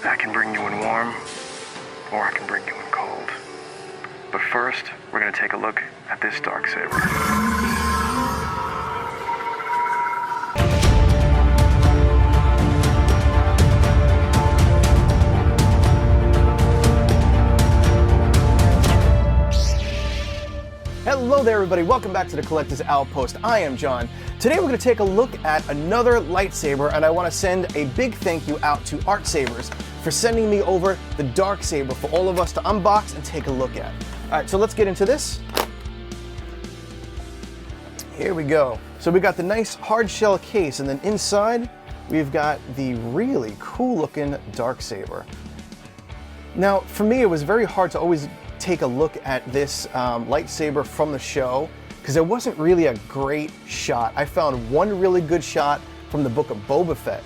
I can bring you in warm, or I can bring you in cold. But first, we're gonna take a look at this Darksaber. Hello there everybody, welcome back to the Collector's Outpost. I am John. Today we're going to take a look at another lightsaber, and I want to send a big thank you out to Artsabers for sending me over the Darksaber for all of us to unbox and take a look at. Alright, so let's get into this. Here we go. So we got the nice hard shell case, and then inside we've got the really cool looking Darksaber. Now for me it was very hard to always take a look at this lightsaber from the show because there wasn't really a great shot. I found one really good shot from the book of Boba Fett,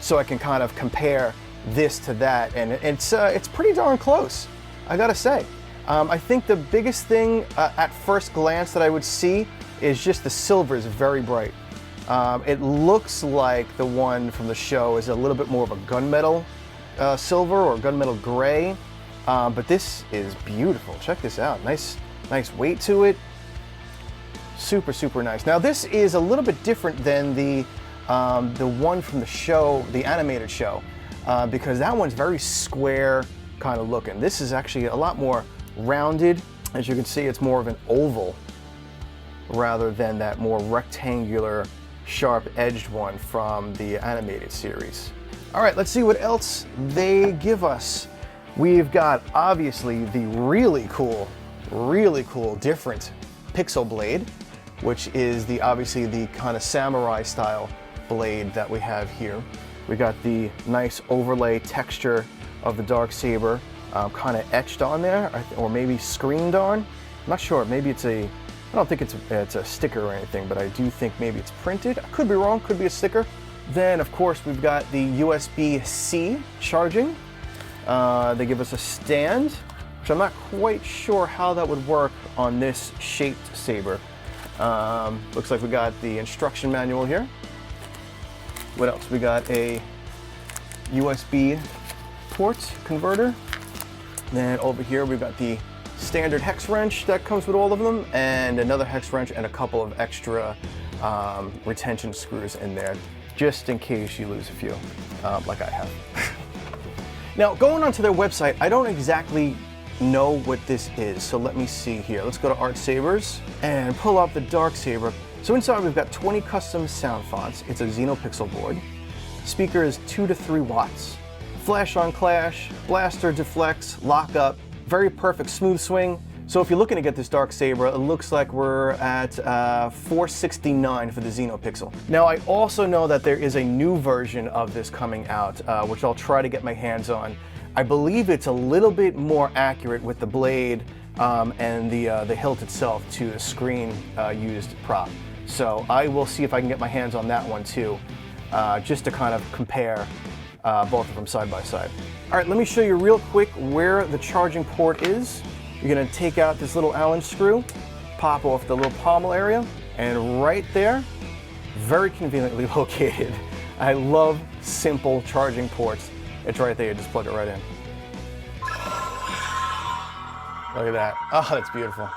so I can kind of compare this to that, and it's pretty darn close, I gotta say. I think the biggest thing at first glance that I would see is just the silver is very bright. It looks like the one from the show is a little bit more of a gunmetal silver or gunmetal gray. But this is beautiful. Check this out. Nice weight to it. Super, super nice. Now this is a little bit different than the one from the show, the animated show, because that one's very square kind of looking. This is actually a lot more rounded. As you can see, it's more of an oval rather than that more rectangular, sharp-edged one from the animated series. All right, let's see what else they give us. We've got, obviously, the really cool, different pixel blade, which is obviously the kind of samurai style blade that we have here. We got the nice overlay texture of the Darksaber kind of etched on there, or maybe screened on. I'm not sure, maybe I don't think it's a sticker or anything, but I do think maybe it's printed. I could be wrong, could be a sticker. Then, of course, we've got the USB-C charging. They give us a stand, which I'm not quite sure how that would work on this shaped saber. Looks like we got the instruction manual here. What else? We got a USB port converter. Then over here we've got the standard hex wrench that comes with all of them, and another hex wrench and a couple of extra retention screws in there, just in case you lose a few, like I have. Now, going onto their website, I don't exactly know what this is, so let me see here. Let's go to Artsabers and pull up the Darksaber. So inside we've got 20 custom sound fonts. It's a Xenopixel board. Speaker is 2 to 3 watts. Flash on clash, blaster deflects, lock up, very perfect smooth swing. So if you're looking to get this Darksaber, it looks like we're at $469 for the Xenopixel. Now I also know that there is a new version of this coming out, which I'll try to get my hands on. I believe it's a little bit more accurate with the blade and the hilt itself to the screen used prop. So I will see if I can get my hands on that one too, just to kind of compare both of them side by side. All right, let me show you real quick where the charging port is. You're gonna take out this little Allen screw, pop off the little pommel area, and right there, very conveniently located. I love simple charging ports. It's right there, you just plug it right in. Look at that. Oh, that's beautiful.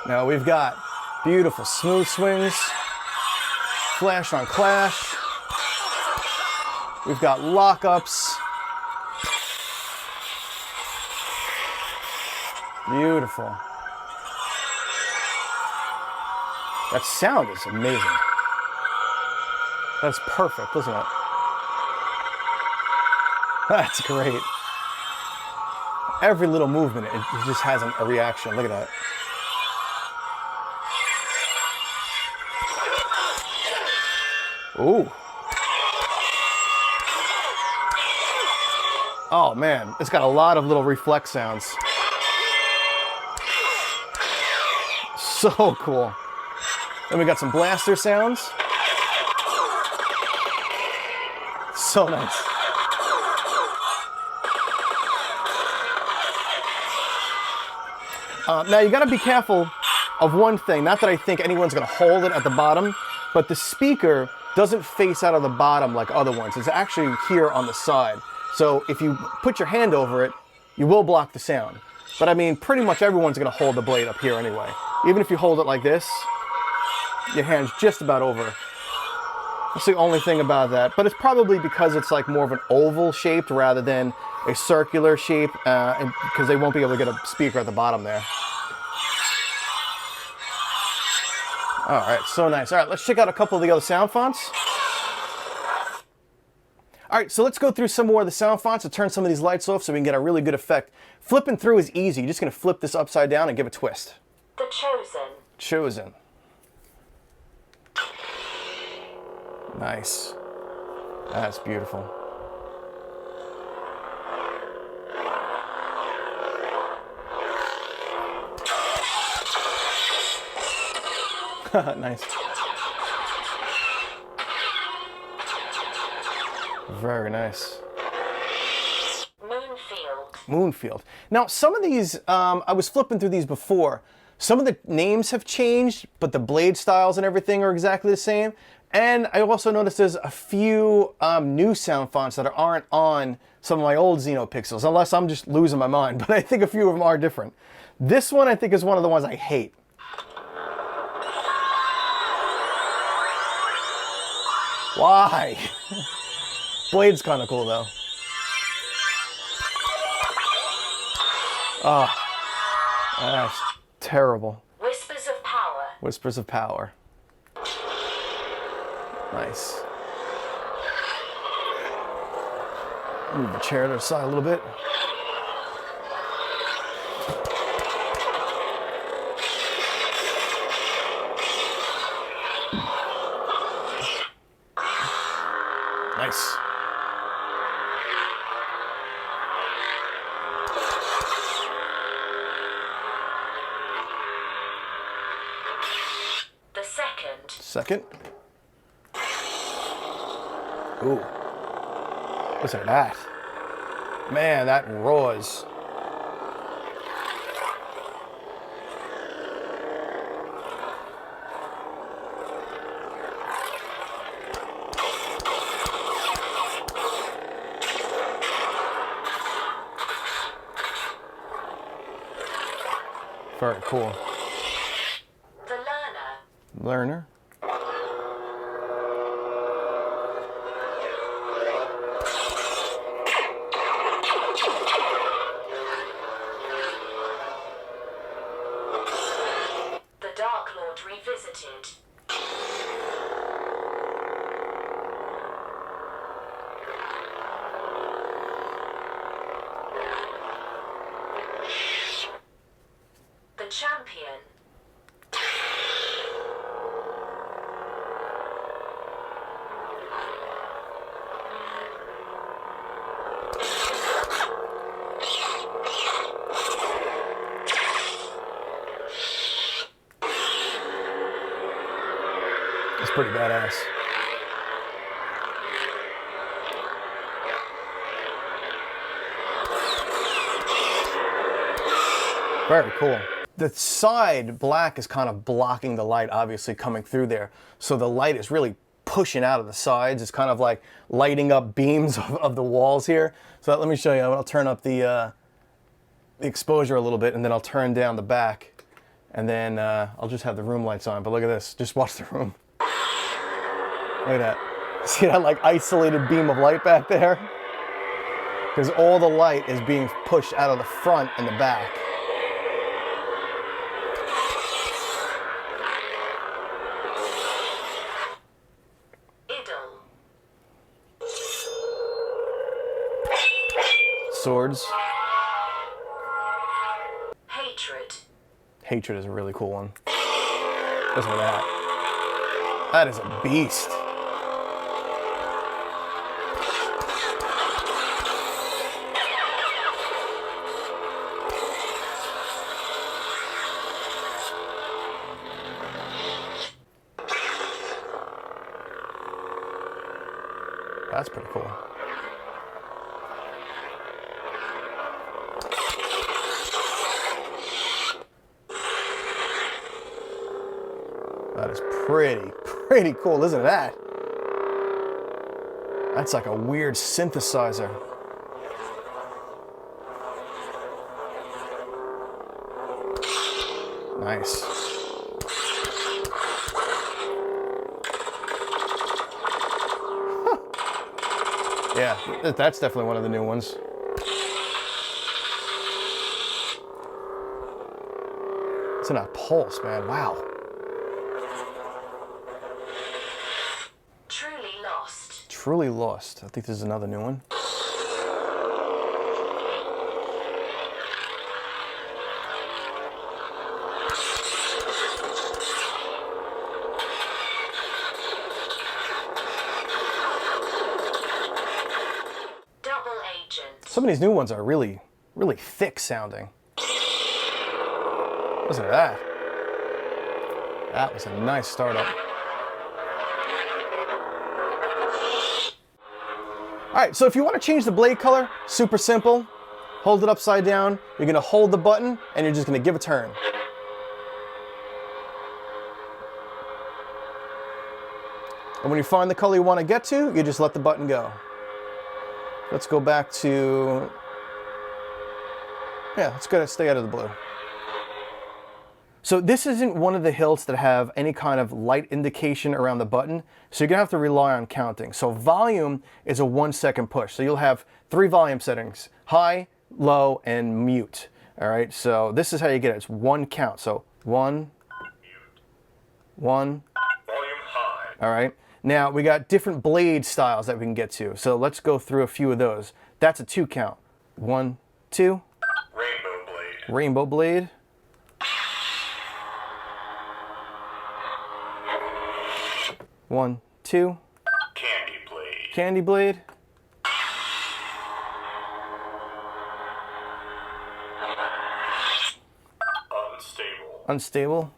Now we've got beautiful smooth swings, flash on clash. We've got lockups. Beautiful. That sound is amazing. That's perfect, isn't it? That's great. Every little movement, it just has a reaction. Look at that. Ooh. Oh man, it's got a lot of little reflex sounds. So cool. Then we got some blaster sounds. So nice. Now you gotta be careful of one thing. Not that I think anyone's gonna hold it at the bottom, but the speaker doesn't face out of the bottom like other ones. It's actually here on the side. So if you put your hand over it, you will block the sound. But I mean, pretty much everyone's gonna hold the blade up here anyway. Even if you hold it like this, your hand's just about over. That's the only thing about that. But it's probably because it's like more of an oval shaped rather than a circular shape, because they won't be able to get a speaker at the bottom there. All right, so nice. All right, let's check out a couple of the other sound fonts. All right, so let's go through some more of the sound fonts and turn some of these lights off so we can get a really good effect. Flipping through is easy. You're just gonna flip this upside down and give a twist. The Chosen. Chosen. Nice. That's beautiful. Nice. Very nice. Moonfield. Moonfield. Now, some of these, I was flipping through these before. Some of the names have changed, but the blade styles and everything are exactly the same. And I also noticed there's a few new sound fonts that aren't on some of my old Xenopixels, unless I'm just losing my mind, but I think a few of them are different. This one I think is one of the ones I hate. Why? Blade's kind of cool though. Oh, that's terrible. Whispers of Power. Whispers of Power. Nice. Move the chair to the side a little bit. Nice. The Second. Second. Ooh. Listen to that. Man, that roars. Very cool. The Learner. Learner. The Dark Lord Revisited. The Champion. It's pretty badass. Very cool. The side black is kind of blocking the light, obviously, coming through there. So the light is really pushing out of the sides. It's kind of like lighting up beams of the walls here. So let me show you. I'll turn up the exposure a little bit, and then I'll turn down the back. And then I'll just have the room lights on. But look at this. Just watch the room. Look at that. See that like isolated beam of light back there? Because all the light is being pushed out of the front and the back. Idol. Swords. Hatred. Hatred is a really cool one. Listen to that. That is a beast. That's pretty cool. That is pretty cool. Listen to that. That's like a weird synthesizer. Nice. Huh. Yeah, that's definitely one of the new ones. It's in a pulse, man. Wow. Truly lost. Truly lost. I think there's another new one. Double agent. Some of these new ones are really, really thick sounding. Listen to that. That was a nice startup. All right, so if you want to change the blade color, super simple. Hold it upside down. You're going to hold the button, and you're just going to give a turn. And when you find the color you want to get to, you just let the button go. Let's go back to... Yeah, let's go stay out of the blue. So this isn't one of the hilts that have any kind of light indication around the button, so you're gonna have to rely on counting. So volume is a 1 second push. So you'll have 3 volume settings: high, low, and mute. All right, so this is how you get it. It's 1 count. So 1, 1. Volume high. All right. Now we got different blade styles that we can get to. So let's go through a few of those. That's a 2 count. 1, 2. Rainbow blade. Rainbow blade. One, 2. Candy blade. Candy blade. Unstable. Unstable.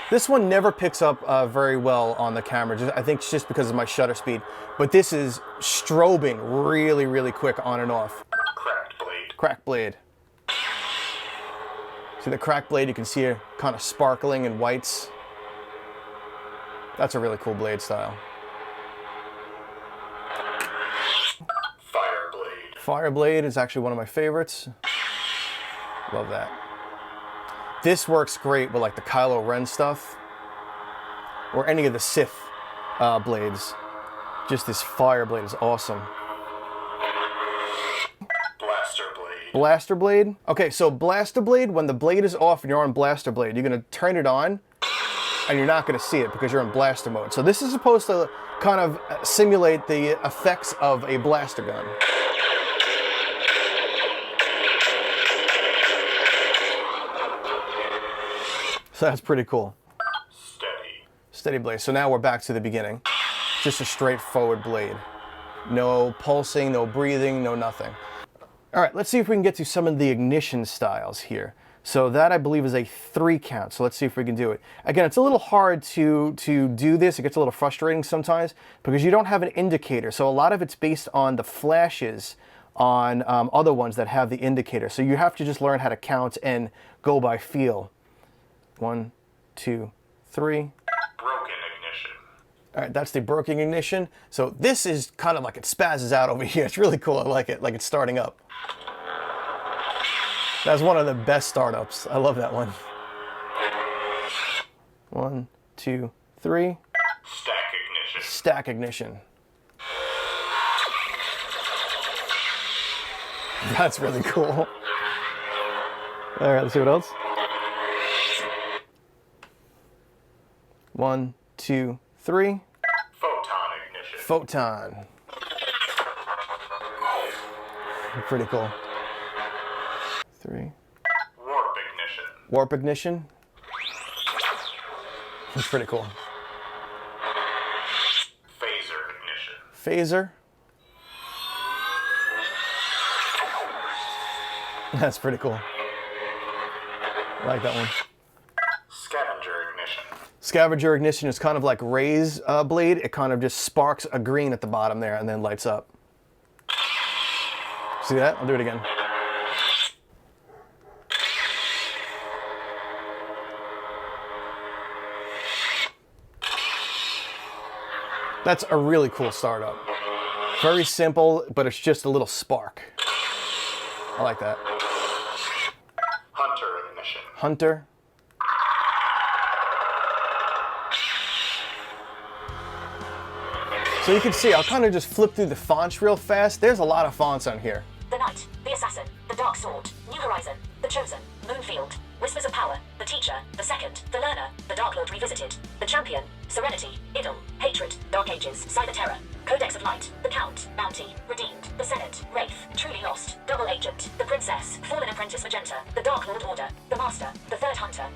This one never picks up very well on the camera. I think it's just because of my shutter speed. But this is strobing really, really quick on and off. Cracked blade. Crack blade. See the crack blade? You can see it kind of sparkling in whites. That's a really cool blade style. Fire blade. Fire blade is actually one of my favorites. Love that. This works great with like the Kylo Ren stuff, or any of the Sith blades. Just this fire blade is awesome. Blaster blade. Blaster blade. Okay, so blaster blade, when the blade is off and you're on blaster blade, you're gonna turn it on and you're not gonna see it because you're in blaster mode. So this is supposed to kind of simulate the effects of a blaster gun. So that's pretty cool. Steady. Steady blade. So now we're back to the beginning. Just a straightforward blade. No pulsing, no breathing, no nothing. All right, let's see if we can get to some of the ignition styles here. So that, I believe, is a 3 count. So let's see if we can do it. Again, it's a little hard to do this. It gets a little frustrating sometimes because you don't have an indicator. So a lot of it's based on the flashes on other ones that have the indicator. So you have to just learn how to count and go by feel. 1, 2, 3. Broken ignition. All right, that's the broken ignition. So this is kind of like it spazzes out over here. It's really cool. I like it, like it's starting up. That's one of the best startups. I love that one. 1, 2, 3. Stack ignition. Stack ignition. That's really cool. All right, let's see what else. 1, 2, 3. Photon ignition. Photon. Pretty cool. 3. Warp ignition. Warp ignition. That's pretty cool. Phaser ignition. Phaser. That's pretty cool. I like that one. Scavenger ignition. Scavenger ignition is kind of like Ray's blade. It kind of just sparks a green at the bottom there and then lights up. See that? I'll do it again. That's a really cool startup. Very simple, but it's just a little spark. I like that. Hunter ignition. Hunter. So you can see, I'll kind of just flip through the fonts real fast. There's a lot of fonts on here. The Knight, the Assassin, the Dark Sword, New Horizon, the Chosen, Moonfield, Whispers of Power, the Teacher, the Second, the Learner, the Dark Lord Revisited, the Champion, Serenity, Idol, Hatred, Dark Ages, Cyber Terror, Codex of Light, the Count, Bounty, Redeemed, the Senate, Wraith, Truly Lost, Double Agent, the Princess, Fallen Apprentice Magenta, the Dark Lord Order, the Master, the Third Hunter,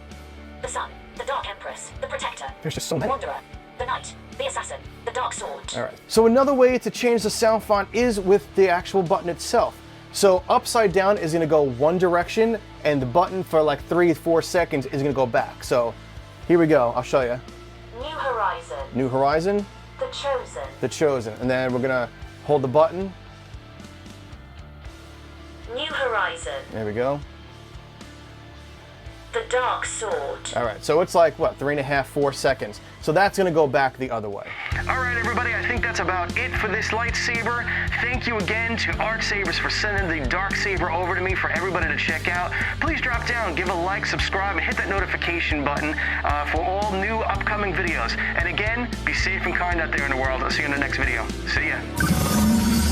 the Sun, the Dark Empress, the Protector, There's just so many. Wanderer, the Knight, the Assassin, the Dark Sword. All right. So another way to change the sound font is with the actual button itself. So upside down is gonna go one direction, and the button for like 3-4 seconds is gonna go back. So here we go, I'll show you. New Horizon, New Horizon, the Chosen, the Chosen. And then we're gonna hold the button. New Horizon, There we go. the Dark Sword. All right, so it's like, what, 3.5-4 seconds. So that's gonna go back the other way. All right, everybody, I think that's about it for this lightsaber. Thank you again to Artsabers for sending the Darksaber over to me for everybody to check out. Please drop down, give a like, subscribe, and hit that notification button for all new upcoming videos. And again, be safe and kind out there in the world. I'll see you in the next video. See ya.